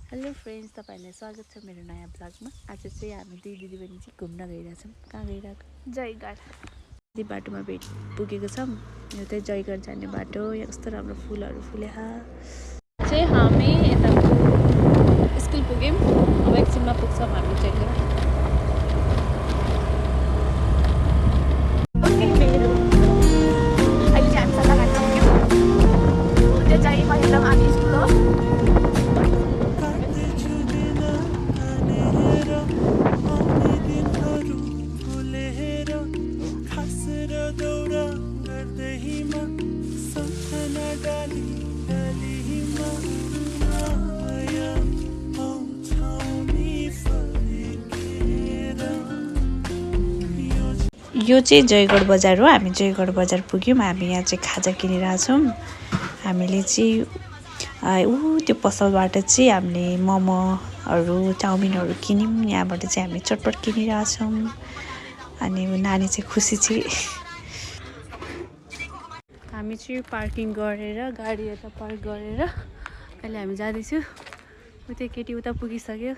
Hello friends, तपाईहरुलाई स्वागत छ मेरो नयाँ ब्लगमा। आज चाहिँ हामी दुई दिदीबहिनी चाहिँ घुम्न गइरहेछौँ। कहाँ गइरहेको? जयगढ। यदि बाटोमा पुगेको छौँ। यो चाहिँ जयगढ जाने बाटो। यहाँ कस्तो राम्रो फुलहरू फुलेछ। चाहिँ हामी यता स्कुल पुग्यौँ। अब एकछिनमा पुग्छौँ हामी जयगढ। यो चाहिँ जयगढ बजार हो। हामी जयगढ बजार पुग्यौँ। हामी यहाँ चाहिँ खाजा किनिरहेछौँ। हामीले चाहिँ त्यो पसलबाट चाहिँ हामीले मोमोहरू चाउमिनहरू किन्यौँ। यहाँबाट चाहिँ हामी चटपट किनिरहेछौँ। अनि नानी चाहिँ खुसी छ। हामी चाहिँ पार्किङ गरेर गाडी यता पार्क गरेर अहिले हामी जाँदैछौँ। उता केटी उता पुगिसक्यो।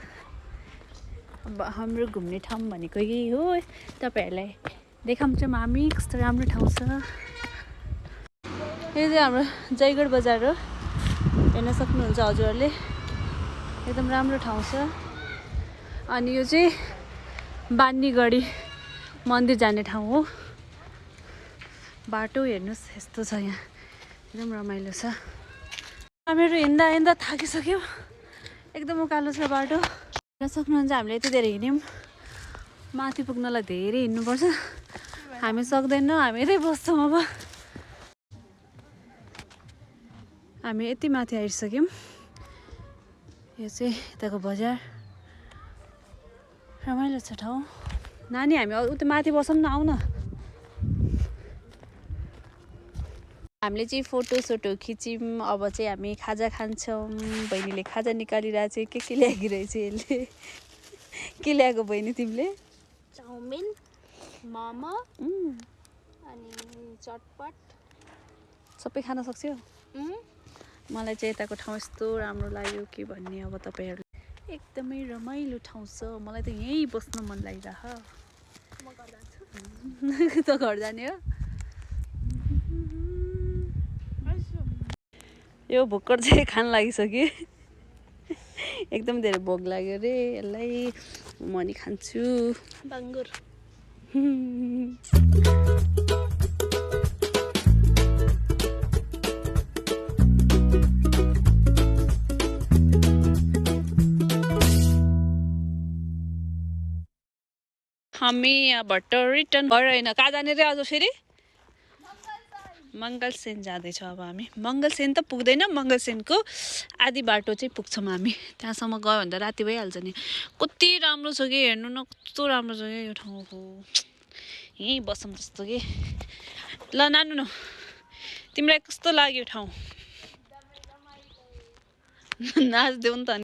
अब हाम्रो घुम्ने ठाउँ भनेको यही हो। तपाईहरुलाई देखाउँछौँ हामी कस्तो राम्रो ठाउँ छ। यो चाहिँ हाम्रो जयगढ बजार हो। हेर्न सक्नुहुन्छ हजुरहरूले। एकदम राम्रो ठाउँ छ। अनि यो चाहिँ बान्नीगढी मन्दिर जाने ठाउँ हो। बाटो हेर्नुस् यस्तो छ। यहाँ एकदम रमाइलो छ। हामीहरू हिँड्दा थाकिसक्यो। एकदम उकालो छ बाटो। हेर्न सक्नुहुन्छ हामीले यति धेरै हिँड्यौँ। माथि पुग्नलाई धेरै हिँड्नुपर्छ। हामी सक्दैनौँ। हामी यतै बस्छौँ। अब हामी यति माथि आइसक्यौँ। यो चाहिँ यताको बजार रमाइलो छ ठाउँ। नानी हामी उता माथि बसौँ न, आऊ न। हामीले चाहिँ फोटो खिच्यौँ। अब चाहिँ हामी खाजा खान्छौँ। बहिनीले खाजा निकालिरहेको छ। के ल्याएको रहेछ यसले? के ल्याएको बहिनी तिमीले? चाउमिन, मोमो अनि चटपट सबै खान सक्छौ? मलाई चाहिँ यताको ठाउँ यस्तो राम्रो लाग्यो के भन्ने। अब तपाईहरु एकदमै रमाइलो ठाउँ छ। मलाई त यहीँ बस्न मन लागिरह। म घर जान्छु। त घर जाने हो? यो भोकर चाहिँ खान लागिसक्यो। एकदम धेरै भोक लाग्यो रे यसलाई। म नि खान्छु। बाङ्गुर। हामी यहाँबाट रिटर्न भएर होइन कहाँ जाने रे आज फेरि? मङ्गलसेन जाँदैछौँ। अब हामी मङ्गलसेन त पुग्दैन। मङ्गलसेनको आधी बाटो चाहिँ पुग्छौँ हामी। त्यहाँसम्म गयो भने त राति भइहाल्छ नि। कति राम्रो छ कि हेर्नु न। कस्तो राम्रो छ कि यो ठाउँ हो। यहीँ बसौँ जस्तो कि। ल नानु न, तिमीलाई कस्तो लाग्यो ठाउँ? नाच्देऊ नि त।